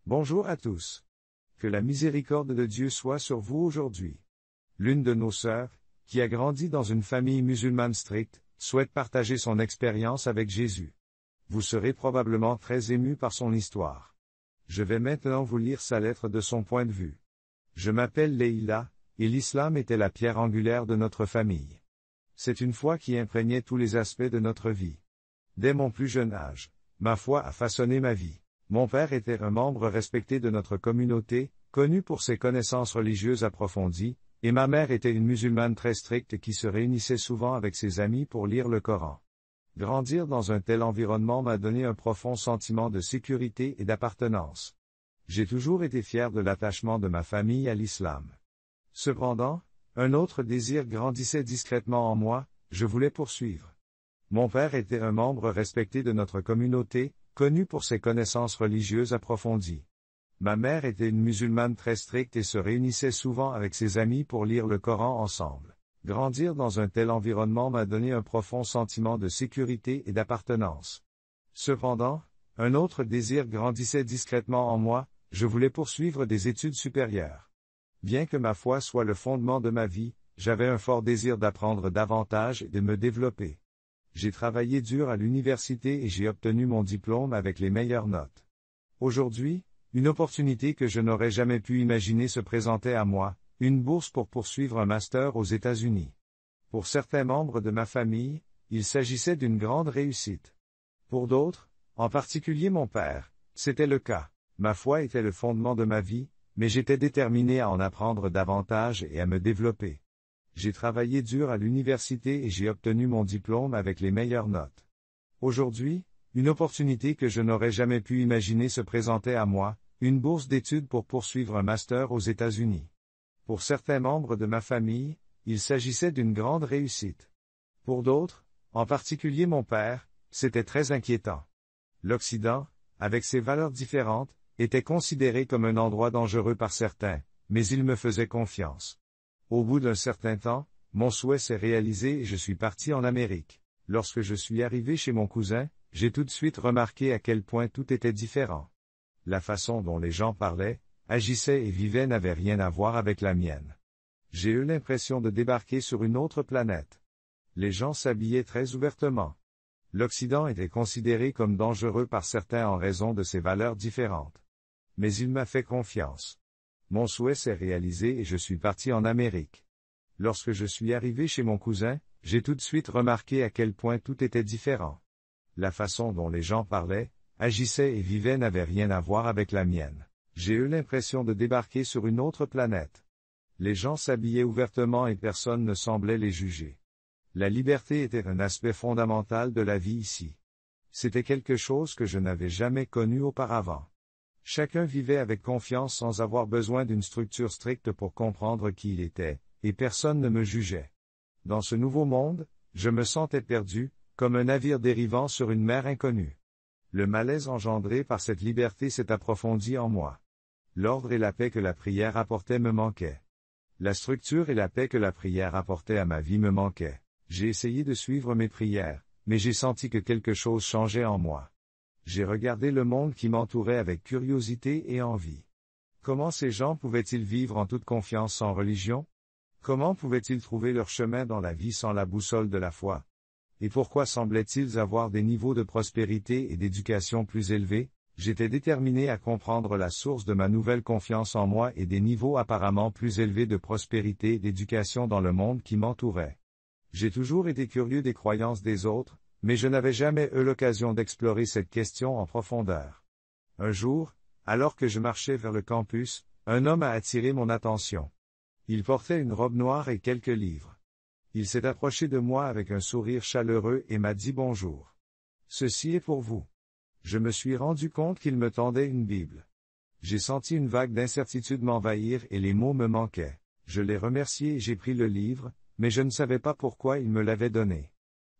Bonjour à tous. Que la miséricorde de Dieu soit sur vous aujourd'hui. L'une de nos sœurs, qui a grandi dans une famille musulmane stricte, souhaite partager son expérience avec Jésus. Vous serez probablement très ému par son histoire. Je vais maintenant vous lire sa lettre de son point de vue. Je m'appelle Leïla, et l'islam était la pierre angulaire de notre famille. C'est une foi qui imprégnait tous les aspects de notre vie. Dès mon plus jeune âge, ma foi a façonné ma vie. Mon père était un membre respecté de notre communauté, connu pour ses connaissances religieuses approfondies, et ma mère était une musulmane très stricte qui se réunissait souvent avec ses amis pour lire le Coran. Grandir dans un tel environnement m'a donné un profond sentiment de sécurité et d'appartenance. J'ai toujours été fier de l'attachement de ma famille à l'islam. Cependant, un autre désir grandissait discrètement en moi, je voulais poursuivre. Mon père était un membre respecté de notre communauté, connu pour ses connaissances religieuses approfondies. Ma mère était une musulmane très stricte et se réunissait souvent avec ses amis pour lire le Coran ensemble. Grandir dans un tel environnement m'a donné un profond sentiment de sécurité et d'appartenance. Cependant, un autre désir grandissait discrètement en moi, je voulais poursuivre des études supérieures. Bien que ma foi soit le fondement de ma vie, j'avais un fort désir d'apprendre davantage et de me développer. J'ai travaillé dur à l'université et j'ai obtenu mon diplôme avec les meilleures notes. Aujourd'hui, une opportunité que je n'aurais jamais pu imaginer se présentait à moi, une bourse pour poursuivre un master aux États-Unis. Pour certains membres de ma famille, il s'agissait d'une grande réussite. Pour d'autres, en particulier mon père, c'était le cas. Ma foi était le fondement de ma vie, mais j'étais déterminé à en apprendre davantage et à me développer. J'ai travaillé dur à l'université et j'ai obtenu mon diplôme avec les meilleures notes. Aujourd'hui, une opportunité que je n'aurais jamais pu imaginer se présentait à moi, une bourse d'études pour poursuivre un master aux États-Unis. Pour certains membres de ma famille, il s'agissait d'une grande réussite. Pour d'autres, en particulier mon père, c'était très inquiétant. L'Occident, avec ses valeurs différentes, était considéré comme un endroit dangereux par certains, mais il me faisait confiance. Au bout d'un certain temps, mon souhait s'est réalisé et je suis parti en Amérique. Lorsque je suis arrivé chez mon cousin, j'ai tout de suite remarqué à quel point tout était différent. La façon dont les gens parlaient, agissaient et vivaient n'avait rien à voir avec la mienne. J'ai eu l'impression de débarquer sur une autre planète. Les gens s'habillaient très ouvertement. L'Occident était considéré comme dangereux par certains en raison de ses valeurs différentes. Mais il m'a fait confiance. Mon souhait s'est réalisé et je suis parti en Amérique. Lorsque je suis arrivé chez mon cousin, j'ai tout de suite remarqué à quel point tout était différent. La façon dont les gens parlaient, agissaient et vivaient n'avait rien à voir avec la mienne. J'ai eu l'impression de débarquer sur une autre planète. Les gens s'habillaient ouvertement et personne ne semblait les juger. La liberté était un aspect fondamental de la vie ici. C'était quelque chose que je n'avais jamais connu auparavant. Chacun vivait avec confiance sans avoir besoin d'une structure stricte pour comprendre qui il était, et personne ne me jugeait. Dans ce nouveau monde, je me sentais perdu, comme un navire dérivant sur une mer inconnue. Le malaise engendré par cette liberté s'est approfondi en moi. L'ordre et la paix que la prière apportait me manquaient. La structure et la paix que la prière apportait à ma vie me manquaient. J'ai essayé de suivre mes prières, mais j'ai senti que quelque chose changeait en moi. J'ai regardé le monde qui m'entourait avec curiosité et envie. Comment ces gens pouvaient-ils vivre en toute confiance sans religion? Comment pouvaient-ils trouver leur chemin dans la vie sans la boussole de la foi? Et pourquoi semblaient-ils avoir des niveaux de prospérité et d'éducation plus élevés? J'étais déterminé à comprendre la source de ma nouvelle confiance en moi et des niveaux apparemment plus élevés de prospérité et d'éducation dans le monde qui m'entourait. J'ai toujours été curieux des croyances des autres, mais je n'avais jamais eu l'occasion d'explorer cette question en profondeur. Un jour, alors que je marchais vers le campus, un homme a attiré mon attention. Il portait une robe noire et quelques livres. Il s'est approché de moi avec un sourire chaleureux et m'a dit bonjour. Ceci est pour vous. Je me suis rendu compte qu'il me tendait une Bible. J'ai senti une vague d'incertitude m'envahir et les mots me manquaient. Je l'ai remercié et j'ai pris le livre, mais je ne savais pas pourquoi il me l'avait donné.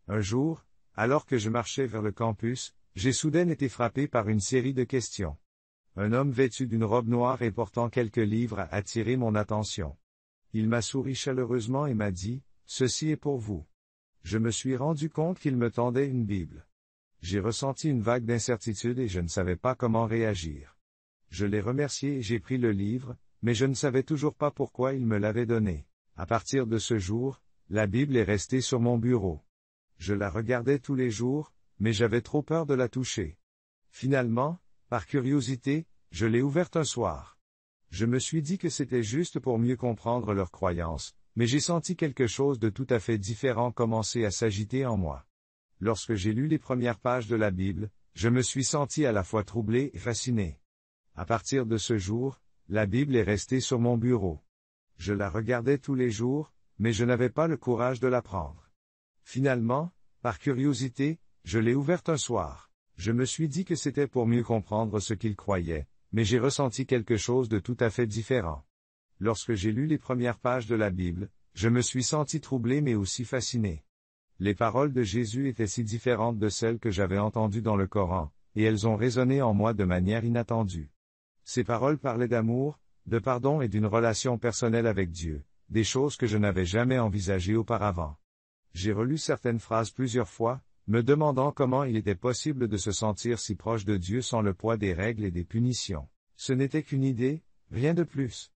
Un jour, alors que je marchais vers le campus, j'ai soudain été frappé par une série de questions. Un homme vêtu d'une robe noire et portant quelques livres a attiré mon attention. Il m'a souri chaleureusement et m'a dit, « Ceci est pour vous. » Je me suis rendu compte qu'il me tendait une Bible. J'ai ressenti une vague d'incertitude et je ne savais pas comment réagir. Je l'ai remercié et j'ai pris le livre, mais je ne savais toujours pas pourquoi il me l'avait donné. À partir de ce jour, la Bible est restée sur mon bureau. Je la regardais tous les jours, mais j'avais trop peur de la toucher. Finalement, par curiosité, je l'ai ouverte un soir. Je me suis dit que c'était juste pour mieux comprendre leurs croyances, mais j'ai senti quelque chose de tout à fait différent commencer à s'agiter en moi. Lorsque j'ai lu les premières pages de la Bible, je me suis senti à la fois troublé et fasciné. À partir de ce jour, la Bible est restée sur mon bureau. Je la regardais tous les jours, mais je n'avais pas le courage de la prendre. Finalement, par curiosité, je l'ai ouverte un soir. Je me suis dit que c'était pour mieux comprendre ce qu'ils croyaient, mais j'ai ressenti quelque chose de tout à fait différent. Lorsque j'ai lu les premières pages de la Bible, je me suis senti troublé mais aussi fasciné. Les paroles de Jésus étaient si différentes de celles que j'avais entendues dans le Coran, et elles ont résonné en moi de manière inattendue. Ces paroles parlaient d'amour, de pardon et d'une relation personnelle avec Dieu, des choses que je n'avais jamais envisagées auparavant. J'ai relu certaines phrases plusieurs fois, me demandant comment il était possible de se sentir si proche de Dieu sans le poids des règles et des punitions. Ce n'était qu'une idée, rien de plus.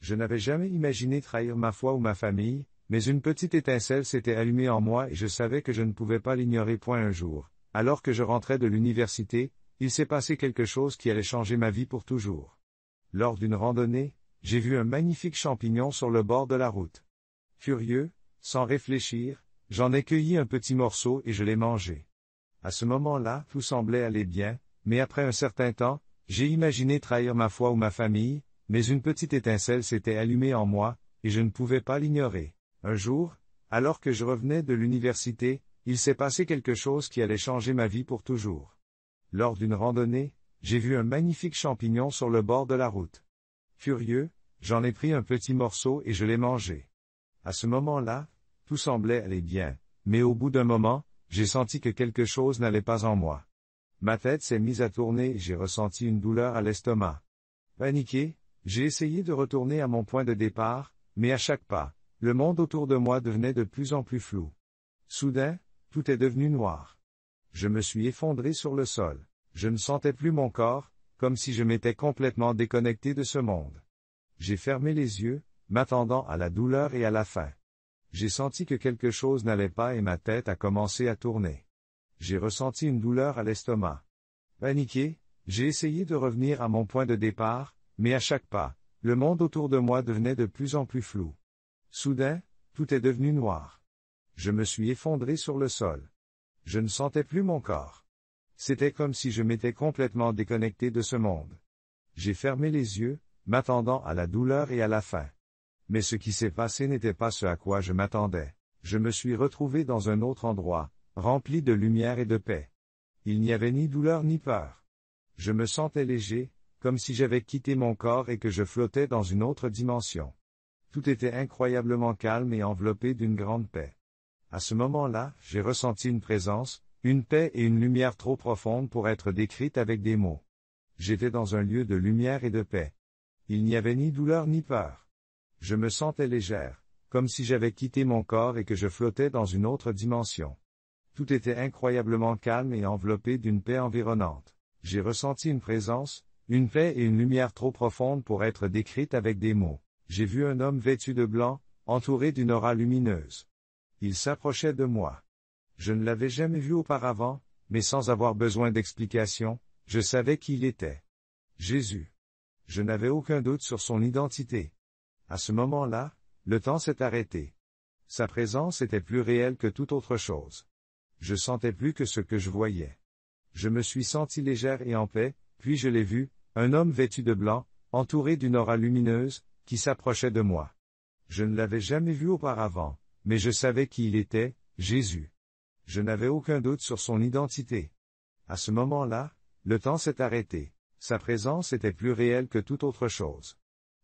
Je n'avais jamais imaginé trahir ma foi ou ma famille, mais une petite étincelle s'était allumée en moi et je savais que je ne pouvais pas l'ignorer. Un jour, alors que je rentrais de l'université, il s'est passé quelque chose qui allait changer ma vie pour toujours. Lors d'une randonnée, j'ai vu un magnifique champignon sur le bord de la route. Furieux, sans réfléchir, j'en ai cueilli un petit morceau et je l'ai mangé. À ce moment-là, tout semblait aller bien, mais après un certain temps, j'ai imaginé trahir ma foi ou ma famille, mais une petite étincelle s'était allumée en moi, et je ne pouvais pas l'ignorer. Un jour, alors que je revenais de l'université, il s'est passé quelque chose qui allait changer ma vie pour toujours. Lors d'une randonnée, j'ai vu un magnifique champignon sur le bord de la route. Furieux, j'en ai pris un petit morceau et je l'ai mangé. À ce moment-là, tout semblait aller bien, mais au bout d'un moment, j'ai senti que quelque chose n'allait pas en moi. Ma tête s'est mise à tourner et j'ai ressenti une douleur à l'estomac. Paniqué, j'ai essayé de retourner à mon point de départ, mais à chaque pas, le monde autour de moi devenait de plus en plus flou. Soudain, tout est devenu noir. Je me suis effondré sur le sol. Je ne sentais plus mon corps, comme si je m'étais complètement déconnecté de ce monde. J'ai fermé les yeux, m'attendant à la douleur et à la faim. J'ai senti que quelque chose n'allait pas et ma tête a commencé à tourner. J'ai ressenti une douleur à l'estomac. Paniqué, j'ai essayé de revenir à mon point de départ, mais à chaque pas, le monde autour de moi devenait de plus en plus flou. Soudain, tout est devenu noir. Je me suis effondré sur le sol. Je ne sentais plus mon corps. C'était comme si je m'étais complètement déconnecté de ce monde. J'ai fermé les yeux, m'attendant à la douleur et à la faim. Mais ce qui s'est passé n'était pas ce à quoi je m'attendais. Je me suis retrouvé dans un autre endroit, rempli de lumière et de paix. Il n'y avait ni douleur ni peur. Je me sentais léger, comme si j'avais quitté mon corps et que je flottais dans une autre dimension. Tout était incroyablement calme et enveloppé d'une grande paix. À ce moment-là, j'ai ressenti une présence, une paix et une lumière trop profonde pour être décrites avec des mots. J'étais dans un lieu de lumière et de paix. Il n'y avait ni douleur ni peur. Je me sentais légère, comme si j'avais quitté mon corps et que je flottais dans une autre dimension. Tout était incroyablement calme et enveloppé d'une paix environnante. J'ai ressenti une présence, une paix et une lumière trop profonde pour être décrites avec des mots. J'ai vu un homme vêtu de blanc, entouré d'une aura lumineuse. Il s'approchait de moi. Je ne l'avais jamais vu auparavant, mais sans avoir besoin d'explication, je savais qui il était. Jésus. Je n'avais aucun doute sur son identité. À ce moment-là, le temps s'est arrêté. Sa présence était plus réelle que toute autre chose. Je sentais plus que ce que je voyais. Je me suis senti légère et en paix, puis je l'ai vu, un homme vêtu de blanc, entouré d'une aura lumineuse, qui s'approchait de moi. Je ne l'avais jamais vu auparavant, mais je savais qui il était, Jésus. Je n'avais aucun doute sur son identité. À ce moment-là, le temps s'est arrêté. Sa présence était plus réelle que toute autre chose.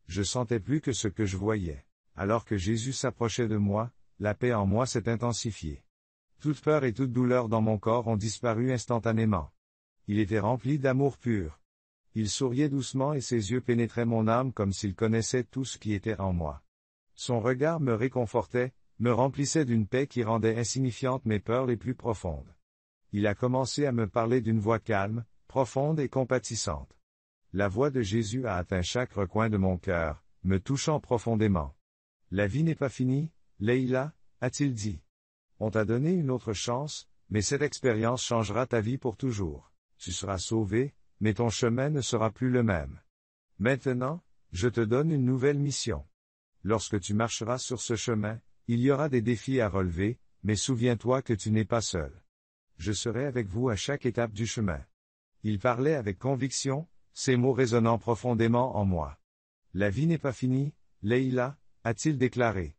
Je sentais plus que ce que je voyais. Alors que Jésus s'approchait de moi, la paix en moi s'est intensifiée. Toute peur et toute douleur dans mon corps ont disparu instantanément. Il était rempli d'amour pur. Il souriait doucement et ses yeux pénétraient mon âme comme s'il connaissait tout ce qui était en moi. Son regard me réconfortait, me remplissait d'une paix qui rendait insignifiantes mes peurs les plus profondes. Il a commencé à me parler d'une voix calme, profonde et compatissante. La voix de Jésus a atteint chaque recoin de mon cœur, me touchant profondément. La vie n'est pas finie, Leïla, a-t-il dit. On t'a donné une autre chance, mais cette expérience changera ta vie pour toujours. Tu seras sauvé, mais ton chemin ne sera plus le même. Maintenant, je te donne une nouvelle mission. Lorsque tu marcheras sur ce chemin, il y aura des défis à relever, mais souviens-toi que tu n'es pas seul. Je serai avec vous à chaque étape du chemin. Il parlait avec conviction, ces mots résonnant profondément en moi. La vie n'est pas finie, Leïla, a-t-il déclaré.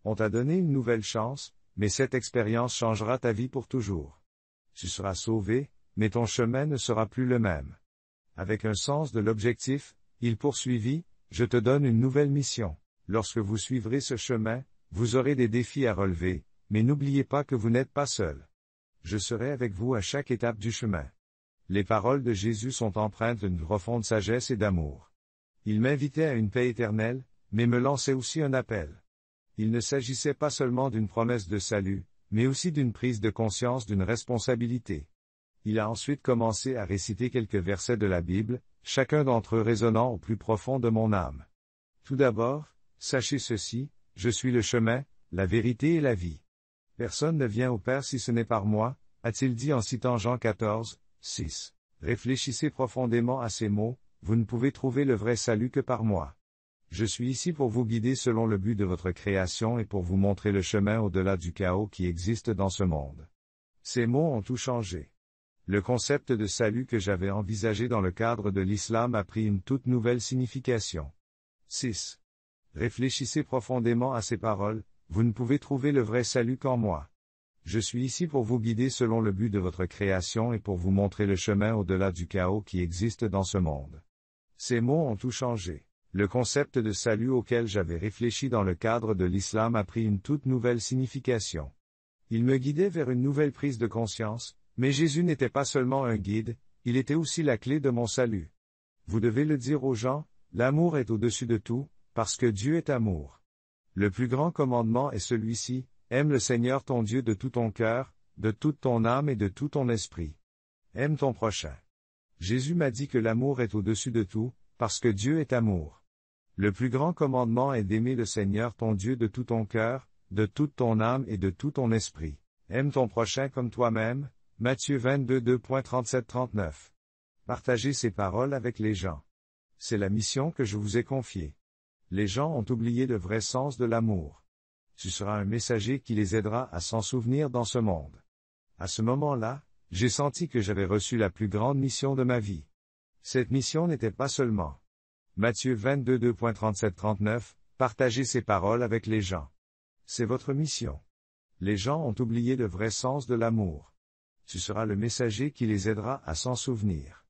On t'a donné une nouvelle chance, mais cette expérience changera ta vie pour toujours. Tu seras sauvé, mais ton chemin ne sera plus le même. Avec un sens de l'objectif, il poursuivit, je te donne une nouvelle mission. Lorsque vous suivrez ce chemin, vous aurez des défis à relever, mais n'oubliez pas que vous n'êtes pas seul. Je serai avec vous à chaque étape du chemin. Les paroles de Jésus sont empreintes d'une profonde sagesse et d'amour. Il m'invitait à une paix éternelle, mais me lançait aussi un appel. Il ne s'agissait pas seulement d'une promesse de salut, mais aussi d'une prise de conscience d'une responsabilité. Il a ensuite commencé à réciter quelques versets de la Bible, chacun d'entre eux résonnant au plus profond de mon âme. Tout d'abord, sachez ceci, je suis le chemin, la vérité et la vie. Personne ne vient au Père si ce n'est par moi, a-t-il dit en citant Jean 14, 6. Réfléchissez profondément à ces mots, vous ne pouvez trouver le vrai salut que par moi. Je suis ici pour vous guider selon le but de votre création et pour vous montrer le chemin au-delà du chaos qui existe dans ce monde. Ces mots ont tout changé. Le concept de salut que j'avais envisagé dans le cadre de l'islam a pris une toute nouvelle signification. 6. Réfléchissez profondément à ces paroles, vous ne pouvez trouver le vrai salut qu'en moi. Je suis ici pour vous guider selon le but de votre création et pour vous montrer le chemin au-delà du chaos qui existe dans ce monde. Ces mots ont tout changé. Le concept de salut auquel j'avais réfléchi dans le cadre de l'islam a pris une toute nouvelle signification. Il me guidait vers une nouvelle prise de conscience, mais Jésus n'était pas seulement un guide, il était aussi la clé de mon salut. Vous devez le dire aux gens, l'amour est au-dessus de tout, parce que Dieu est amour. Le plus grand commandement est celui-ci, aime le Seigneur ton Dieu de tout ton cœur, de toute ton âme et de tout ton esprit. Aime ton prochain. Jésus m'a dit que l'amour est au-dessus de tout, parce que Dieu est amour. Le plus grand commandement est d'aimer le Seigneur ton Dieu de tout ton cœur, de toute ton âme et de tout ton esprit. Aime ton prochain comme toi-même, Matthieu 22 2.37-39. Partagez ces paroles avec les gens. C'est la mission que je vous ai confiée. Les gens ont oublié le vrai sens de l'amour. Tu seras un messager qui les aidera à s'en souvenir dans ce monde. À ce moment-là, j'ai senti que j'avais reçu la plus grande mission de ma vie. Cette mission n'était pas seulement Matthieu 22 2.37-39, partagez ces paroles avec les gens. C'est votre mission. Les gens ont oublié le vrai sens de l'amour. Tu seras le messager qui les aidera à s'en souvenir.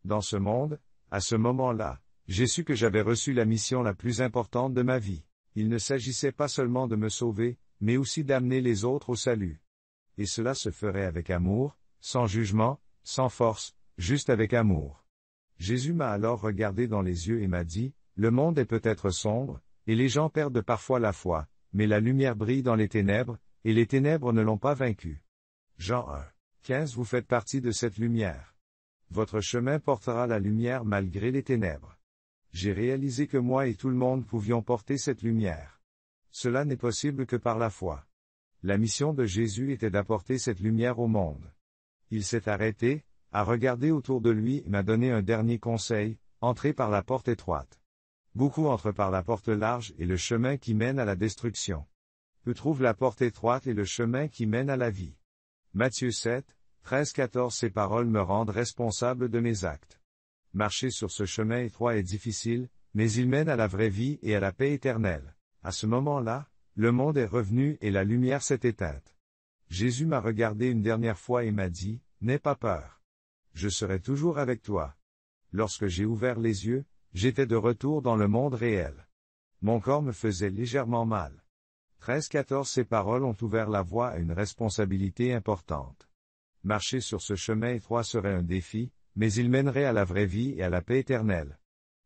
Dans ce monde, à ce moment-là, j'ai su que j'avais reçu la mission la plus importante de ma vie. Il ne s'agissait pas seulement de me sauver, mais aussi d'amener les autres au salut. Et cela se ferait avec amour, sans jugement, sans force, juste avec amour. Jésus m'a alors regardé dans les yeux et m'a dit, le monde est peut-être sombre, et les gens perdent parfois la foi, mais la lumière brille dans les ténèbres, et les ténèbres ne l'ont pas vaincue. Jean 1. 15 Vous faites partie de cette lumière. Votre chemin portera la lumière malgré les ténèbres. J'ai réalisé que moi et tout le monde pouvions porter cette lumière. Cela n'est possible que par la foi. La mission de Jésus était d'apporter cette lumière au monde. Il s'est arrêté, a regardé autour de lui et m'a donné un dernier conseil, entrez par la porte étroite. Beaucoup entrent par la porte large et le chemin qui mène à la destruction. Peu trouvent la porte étroite et le chemin qui mène à la vie. Matthieu 7, 13-14 Ces paroles me rendent responsable de mes actes. Marcher sur ce chemin étroit est difficile, mais il mène à la vraie vie et à la paix éternelle. À ce moment-là, le monde est revenu et la lumière s'est éteinte. Jésus m'a regardé une dernière fois et m'a dit, n'aie pas peur. Je serai toujours avec toi. Lorsque j'ai ouvert les yeux, j'étais de retour dans le monde réel. Mon corps me faisait légèrement mal. 13-14 Ces paroles ont ouvert la voie à une responsabilité importante. Marcher sur ce chemin étroit serait un défi, mais il mènerait à la vraie vie et à la paix éternelle.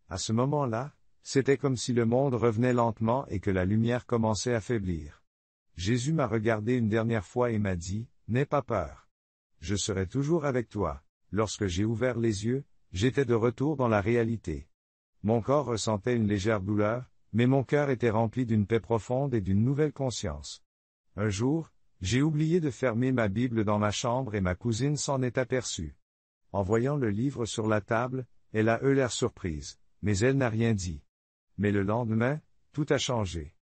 À ce moment-là, c'était comme si le monde revenait lentement et que la lumière commençait à faiblir. Jésus m'a regardé une dernière fois et m'a dit, n'aie pas peur. Je serai toujours avec toi. Lorsque j'ai ouvert les yeux, j'étais de retour dans la réalité. Mon corps ressentait une légère douleur, mais mon cœur était rempli d'une paix profonde et d'une nouvelle conscience. Un jour, j'ai oublié de fermer ma Bible dans ma chambre et ma cousine s'en est aperçue. En voyant le livre sur la table, elle a eu l'air surprise, mais elle n'a rien dit. Mais le lendemain, tout a changé.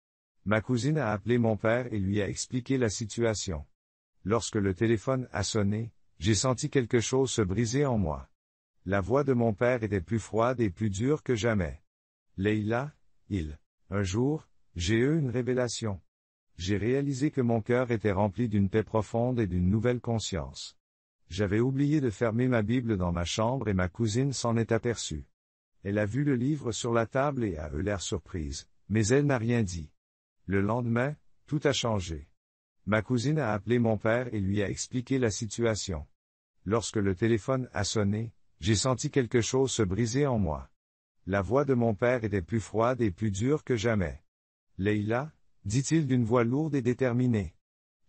Ma cousine a appelé mon père et lui a expliqué la situation. Lorsque le téléphone a sonné, j'ai senti quelque chose se briser en moi. La voix de mon père était plus froide et plus dure que jamais. Leila, un jour, j'ai eu une révélation. J'ai réalisé que mon cœur était rempli d'une paix profonde et d'une nouvelle conscience. J'avais oublié de fermer ma Bible dans ma chambre et ma cousine s'en est aperçue. Elle a vu le livre sur la table et a eu l'air surprise, mais elle n'a rien dit. Le lendemain, tout a changé. Ma cousine a appelé mon père et lui a expliqué la situation. Lorsque le téléphone a sonné, j'ai senti quelque chose se briser en moi. La voix de mon père était plus froide et plus dure que jamais. Leila, dit-il d'une voix lourde et déterminée.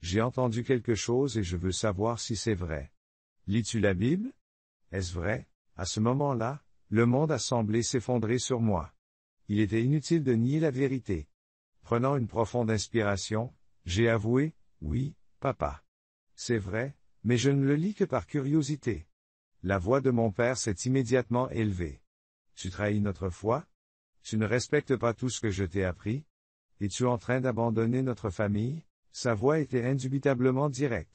J'ai entendu quelque chose et je veux savoir si c'est vrai. Lis-tu la Bible? Est-ce vrai? À ce moment-là, le monde a semblé s'effondrer sur moi. Il était inutile de nier la vérité. Prenant une profonde inspiration, j'ai avoué, oui, papa. C'est vrai, mais je ne le lis que par curiosité. La voix de mon père s'est immédiatement élevée. Tu trahis notre foi? Tu ne respectes pas tout ce que je t'ai appris? Es-tu en train d'abandonner notre famille? Sa voix était indubitablement directe.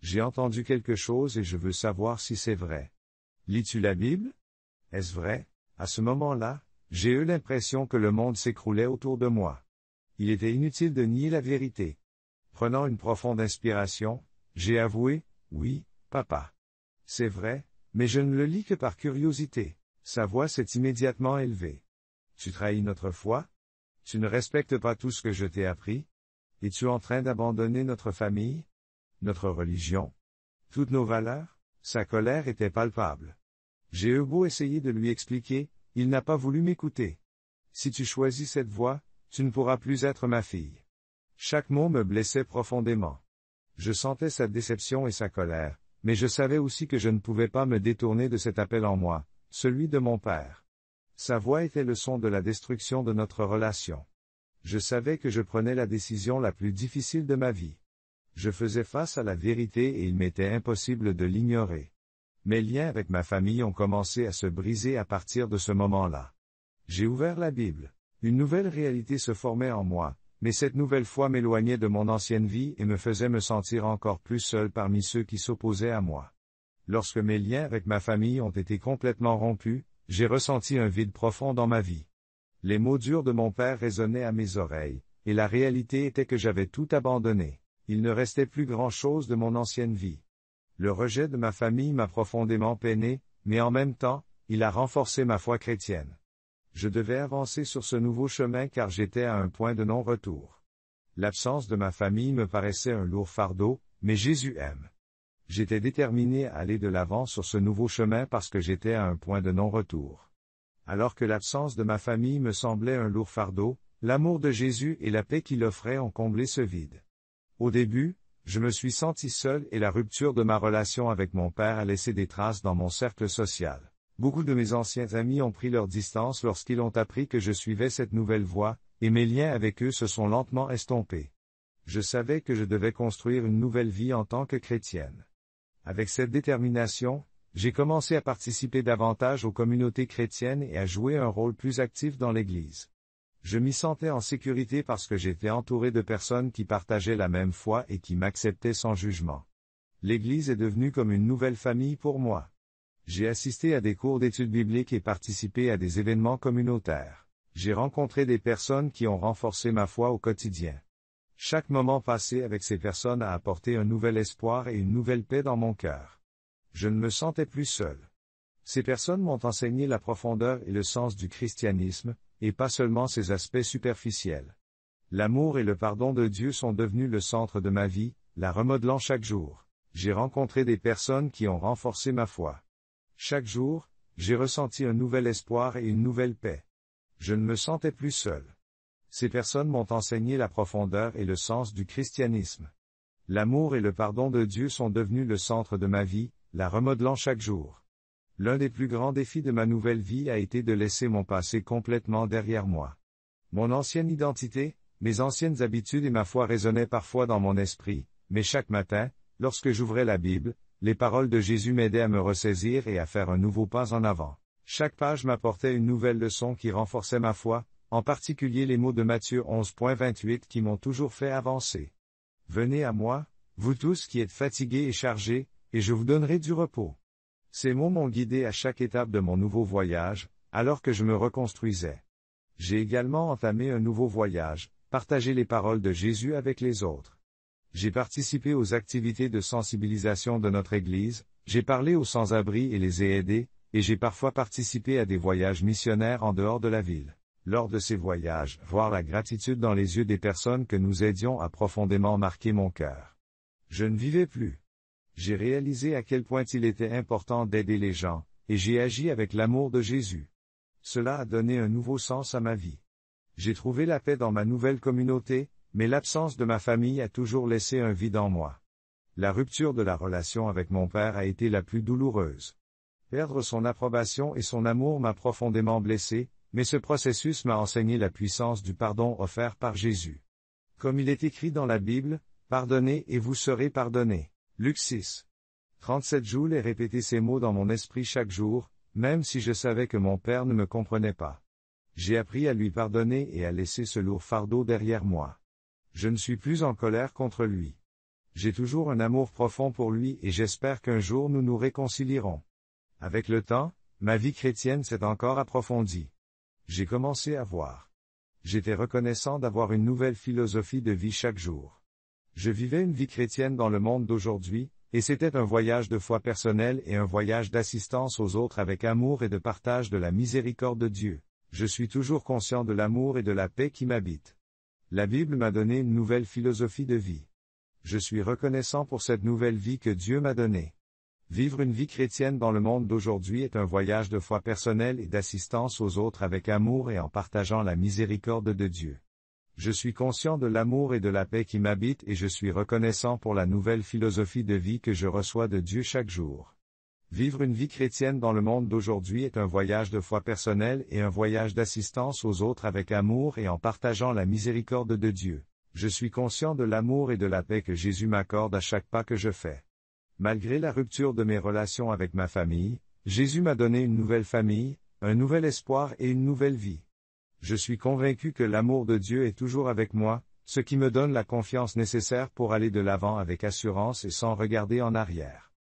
J'ai entendu quelque chose et je veux savoir si c'est vrai. Lis-tu la Bible? Est-ce vrai? À ce moment-là, j'ai eu l'impression que le monde s'écroulait autour de moi. Il était inutile de nier la vérité. Prenant une profonde inspiration, j'ai avoué, oui, papa. C'est vrai, mais je ne le lis que par curiosité. Sa voix s'est immédiatement élevée. Tu trahis notre foi? Tu ne respectes pas tout ce que je t'ai appris? Es-tu en train d'abandonner notre famille? Notre religion? Toutes nos valeurs? Sa colère était palpable. J'ai eu beau essayer de lui expliquer, il n'a pas voulu m'écouter. Si tu choisis cette voie, tu ne pourras plus être ma fille. Chaque mot me blessait profondément. Je sentais sa déception et sa colère, mais je savais aussi que je ne pouvais pas me détourner de cet appel en moi, celui de mon père. Sa voix était le son de la destruction de notre relation. Je savais que je prenais la décision la plus difficile de ma vie. Je faisais face à la vérité et il m'était impossible de l'ignorer. Mes liens avec ma famille ont commencé à se briser à partir de ce moment-là. J'ai ouvert la Bible. Une nouvelle réalité se formait en moi, mais cette nouvelle foi m'éloignait de mon ancienne vie et me faisait me sentir encore plus seul parmi ceux qui s'opposaient à moi. Lorsque mes liens avec ma famille ont été complètement rompus, j'ai ressenti un vide profond dans ma vie. Les mots durs de mon père résonnaient à mes oreilles, et la réalité était que j'avais tout abandonné. Il ne restait plus grand-chose de mon ancienne vie. Le rejet de ma famille m'a profondément peiné, mais en même temps, il a renforcé ma foi chrétienne. Je devais avancer sur ce nouveau chemin car j'étais à un point de non-retour. L'absence de ma famille me paraissait un lourd fardeau, mais Jésus aime. J'étais déterminé à aller de l'avant sur ce nouveau chemin parce que j'étais à un point de non-retour. Alors que l'absence de ma famille me semblait un lourd fardeau, l'amour de Jésus et la paix qu'il offrait ont comblé ce vide. Au début, je me suis senti seul et la rupture de ma relation avec mon père a laissé des traces dans mon cercle social. Beaucoup de mes anciens amis ont pris leur distance lorsqu'ils ont appris que je suivais cette nouvelle voie, et mes liens avec eux se sont lentement estompés. Je savais que je devais construire une nouvelle vie en tant que chrétienne. Avec cette détermination, j'ai commencé à participer davantage aux communautés chrétiennes et à jouer un rôle plus actif dans l'Église. Je m'y sentais en sécurité parce que j'étais entouré de personnes qui partageaient la même foi et qui m'acceptaient sans jugement. L'Église est devenue comme une nouvelle famille pour moi. J'ai assisté à des cours d'études bibliques et participé à des événements communautaires. J'ai rencontré des personnes qui ont renforcé ma foi au quotidien. Chaque moment passé avec ces personnes a apporté un nouvel espoir et une nouvelle paix dans mon cœur. Je ne me sentais plus seul. Ces personnes m'ont enseigné la profondeur et le sens du christianisme, et pas seulement ses aspects superficiels. L'amour et le pardon de Dieu sont devenus le centre de ma vie, la remodelant chaque jour. J'ai rencontré des personnes qui ont renforcé ma foi. Chaque jour, j'ai ressenti un nouvel espoir et une nouvelle paix. Je ne me sentais plus seul. Ces personnes m'ont enseigné la profondeur et le sens du christianisme. L'amour et le pardon de Dieu sont devenus le centre de ma vie, la remodelant chaque jour. L'un des plus grands défis de ma nouvelle vie a été de laisser mon passé complètement derrière moi. Mon ancienne identité, mes anciennes habitudes et ma foi résonnaient parfois dans mon esprit, mais chaque matin, lorsque j'ouvrais la Bible, les paroles de Jésus m'aidaient à me ressaisir et à faire un nouveau pas en avant. Chaque page m'apportait une nouvelle leçon qui renforçait ma foi, en particulier les mots de Matthieu 11.28 qui m'ont toujours fait avancer. Venez à moi, vous tous qui êtes fatigués et chargés, et je vous donnerai du repos. Ces mots m'ont guidé à chaque étape de mon nouveau voyage, alors que je me reconstruisais. J'ai également entamé un nouveau voyage, partager les paroles de Jésus avec les autres. J'ai participé aux activités de sensibilisation de notre Église, j'ai parlé aux sans-abri et les ai aidés, et j'ai parfois participé à des voyages missionnaires en dehors de la ville. Lors de ces voyages, voir la gratitude dans les yeux des personnes que nous aidions a profondément marqué mon cœur. Je ne vivais plus. J'ai réalisé à quel point il était important d'aider les gens, et j'ai agi avec l'amour de Jésus. Cela a donné un nouveau sens à ma vie. J'ai trouvé la paix dans ma nouvelle communauté, mais l'absence de ma famille a toujours laissé un vide en moi. La rupture de la relation avec mon père a été la plus douloureuse. Perdre son approbation et son amour m'a profondément blessé, mais ce processus m'a enseigné la puissance du pardon offert par Jésus. Comme il est écrit dans la Bible, « Pardonnez et vous serez pardonnés ». Luc 6. 37 Joule et répéter ces mots dans mon esprit chaque jour, même si je savais que mon père ne me comprenait pas. J'ai appris à lui pardonner et à laisser ce lourd fardeau derrière moi. Je ne suis plus en colère contre lui. J'ai toujours un amour profond pour lui et j'espère qu'un jour nous nous réconcilierons. Avec le temps, ma vie chrétienne s'est encore approfondie. J'ai commencé à voir. J'étais reconnaissant d'avoir une nouvelle philosophie de vie chaque jour. Je vivais une vie chrétienne dans le monde d'aujourd'hui, et c'était un voyage de foi personnelle et un voyage d'assistance aux autres avec amour et de partage de la miséricorde de Dieu. Je suis toujours conscient de l'amour et de la paix qui m'habitent. La Bible m'a donné une nouvelle philosophie de vie. Je suis reconnaissant pour cette nouvelle vie que Dieu m'a donnée. Vivre une vie chrétienne dans le monde d'aujourd'hui est un voyage de foi personnelle et d'assistance aux autres avec amour et en partageant la miséricorde de Dieu. Je suis conscient de l'amour et de la paix qui m'habitent et je suis reconnaissant pour la nouvelle philosophie de vie que je reçois de Dieu chaque jour. Vivre une vie chrétienne dans le monde d'aujourd'hui est un voyage de foi personnelle et un voyage d'assistance aux autres avec amour et en partageant la miséricorde de Dieu. Je suis conscient de l'amour et de la paix que Jésus m'accorde à chaque pas que je fais. Malgré la rupture de mes relations avec ma famille, Jésus m'a donné une nouvelle famille, un nouvel espoir et une nouvelle vie. Je suis convaincu que l'amour de Dieu est toujours avec moi, ce qui me donne la confiance nécessaire pour aller de l'avant avec assurance et sans regarder en arrière.